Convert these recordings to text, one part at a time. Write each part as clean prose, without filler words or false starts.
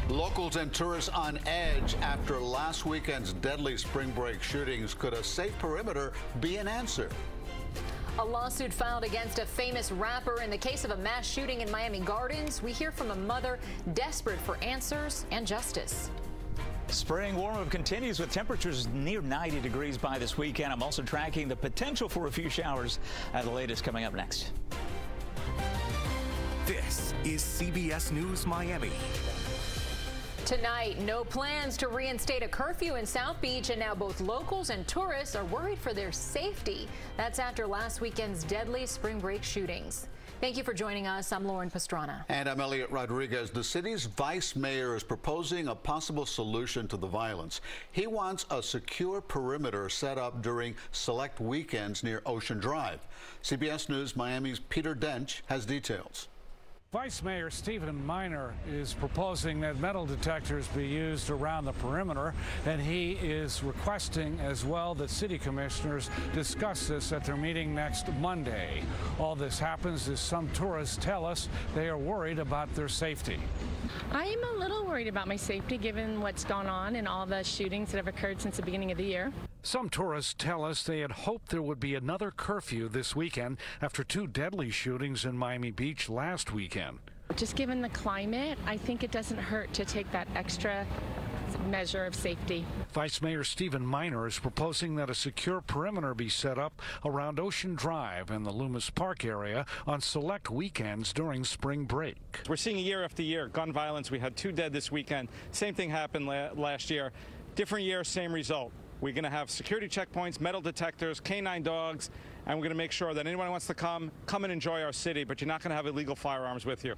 Locals and tourists on edge after last weekend's deadly spring break shootings. Could a safe perimeter be an answer? A lawsuit filed against a famous rapper in the case of a mass shooting in Miami Gardens. We hear from a mother desperate for answers and justice. Spring warm-up continues with temperatures near 90 degrees by this weekend. I'm also tracking the potential for a few showers. The latest coming up next. This is CBS News Miami. Tonight, no plans to reinstate a curfew in South Beach, and now both locals and tourists are worried for their safety. That's after last weekend's deadly spring break shootings. Thank you for joining us. I'm Lauren Pastrana. And I'm Elliot Rodriguez. The city's vice mayor is proposing a possible solution to the violence. He wants a secure perimeter set up during select weekends near Ocean Drive. CBS News Miami's Peter Dench has details. Vice Mayor Stephen Miner is proposing that metal detectors be used around the perimeter, and he is requesting as well that city commissioners discuss this at their meeting next Monday. All this happens as some tourists tell us they are worried about their safety. I am a little worried about my safety given what's gone on and all the shootings that have occurred since the beginning of the year. Some tourists tell us they had hoped there would be another curfew this weekend after two deadly shootings in Miami Beach last weekend. Just given the climate, I think it doesn't hurt to take that extra measure of safety. Vice Mayor Stephen Miner is proposing that a secure perimeter be set up around Ocean Drive and the Loomis Park area on select weekends during spring break. We're seeing year after year gun violence. We had 2 dead this weekend. Same thing happened last year. Different year, same result. We're going to have security checkpoints, metal detectors, canine dogs, and we're going to make sure that anyone who wants to come and enjoy our city, but you're not going to have illegal firearms with you.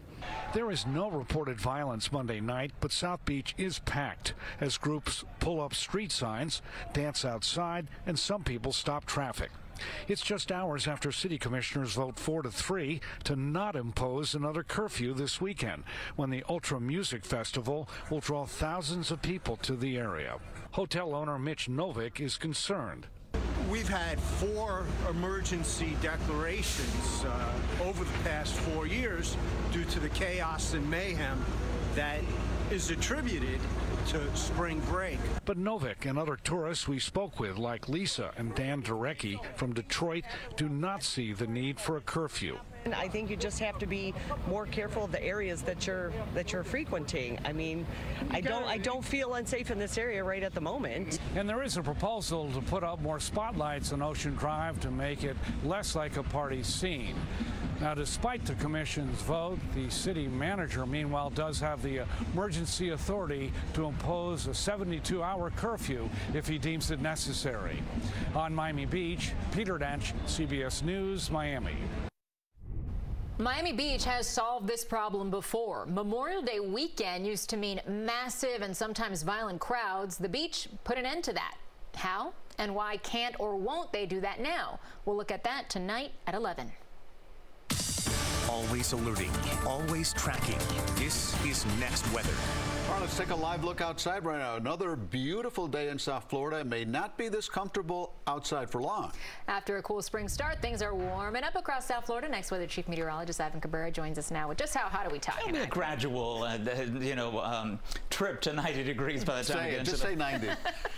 There is no reported violence Monday night, but South Beach is packed as groups pull up street signs, dance outside, and some people stop traffic. It's just hours after city commissioners vote 4-3 to not impose another curfew this weekend, when the Ultra Music Festival will draw thousands of people to the area. Hotel owner Mitch Novick is concerned. We've had 4 emergency declarations over the past 4 years due to the chaos and mayhem that is attributed to spring break. But Novick and other tourists we spoke with, like Lisa and Dan Durecki from Detroit, do not see the need for a curfew. I think you just have to be more careful of the areas that you're frequenting. I mean, I don't feel unsafe in this area right at the moment. And there is a proposal to put up more spotlights on Ocean Drive to make it less like a party scene. Now, despite the commission's vote, the city manager, meanwhile, does have the emergency authority to impose a 72-hour curfew if he deems it necessary. On Miami Beach, Peter Dench, CBS News, Miami. Miami Beach has solved this problem before. Memorial Day weekend used to mean massive and sometimes violent crowds. The beach put an end to that. How and why can't or won't they do that now? We'll look at that tonight at 11. Always alerting, always tracking. This is Next Weather. All right, let's take a live look outside right now. Another beautiful day in South Florida. It may not be this comfortable outside for long. After a cool spring start, things are warming up across South Florida. Next Weather Chief Meteorologist Ivan Cabrera joins us now with just how hot are we talking? It'll be a gradual, trip to 90 degrees by the time we get into just say 90.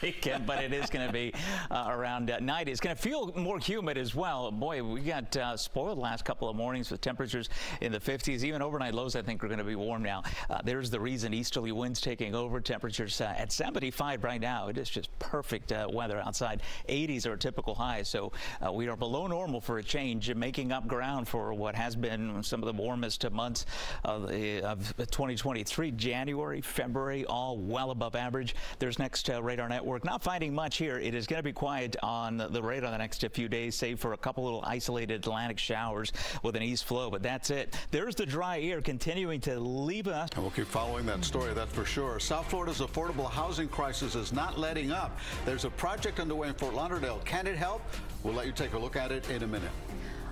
weekend, but it is going to be around 90. It's going to feel more humid as well. Boy, we got spoiled last couple of mornings with temperatures in the 50s. Even overnight lows, I think, are going to be warm now. There's the reason. Easterly winds taking over. Temperatures at 75 right now. It is just perfect weather outside. 80s are a typical high, so we are below normal for a change, making up ground for what has been some of the warmest months of 2023. January, February, all well above average. There's next radar network. Not finding much here. It is going to be quiet on the radar the next few days, save for a couple little isolated Atlantic showers with an east flow, but that's it. There's the dry air continuing to leave us. And we'll keep following that story, that's for sure. South Florida's affordable housing crisis is not letting up. There's a project underway in Fort Lauderdale. Can it help? We'll let you take a look at it in a minute.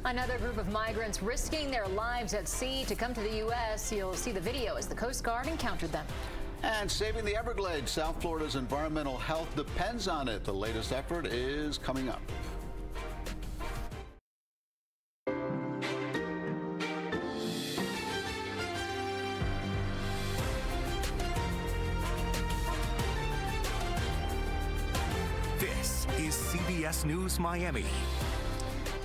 Another group of migrants risking their lives at sea to come to the U.S. You'll see the video as the Coast Guard encountered them. And saving the Everglades, South Florida's environmental health depends on it. The latest effort is coming up. is CBS News Miami.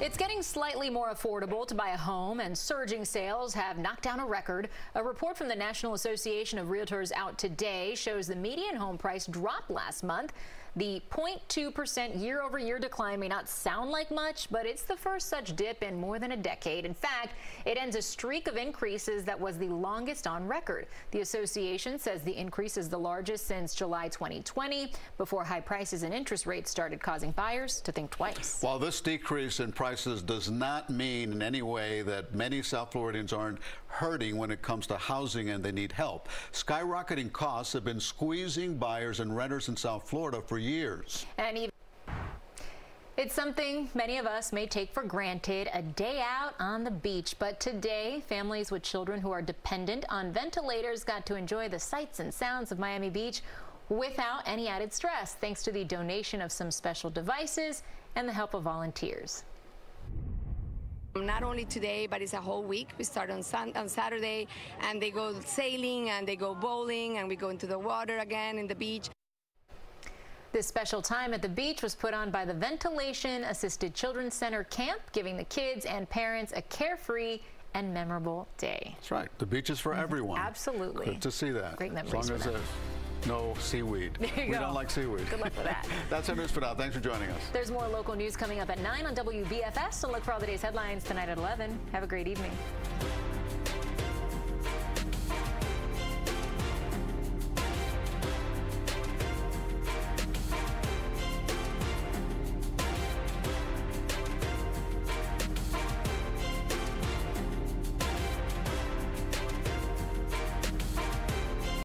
It's getting slightly more affordable to buy a home, and surging sales have knocked down a record. A report from the National Association of Realtors out today shows the median home price dropped last month. The 0.2% year-over-year decline may not sound like much, but it's the first such dip in more than a decade. In fact, it ends a streak of increases that was the longest on record. The association says the increase is the largest since July 2020, before high prices and interest rates started causing buyers to think twice. While this decrease in prices does not mean in any way that many South Floridians aren't hurting when it comes to housing and they need help, skyrocketing costs have been squeezing buyers and renters in South Florida for years. And even it's something many of us may take for granted, a day out on the beach. But today, families with children who are dependent on ventilators got to enjoy the sights and sounds of Miami Beach without any added stress, thanks to the donation of some special devices and the help of volunteers. Not only today, but it's a whole week. We start on Saturday, and they go sailing, and they go bowling, and we go into the water again in the beach. This special time at the beach was put on by the Ventilation Assisted Children's Center Camp, giving the kids and parents a carefree and memorable day. That's right. The beach is for everyone. Absolutely. Good to see that. Great memories. As long as there's no seaweed. There you We go. don't like seaweed. Good luck with that. That's our news for now. Thanks for joining us. There's more local news coming up at 9 on WBFS, so look for all the day's headlines tonight at 11. Have a great evening.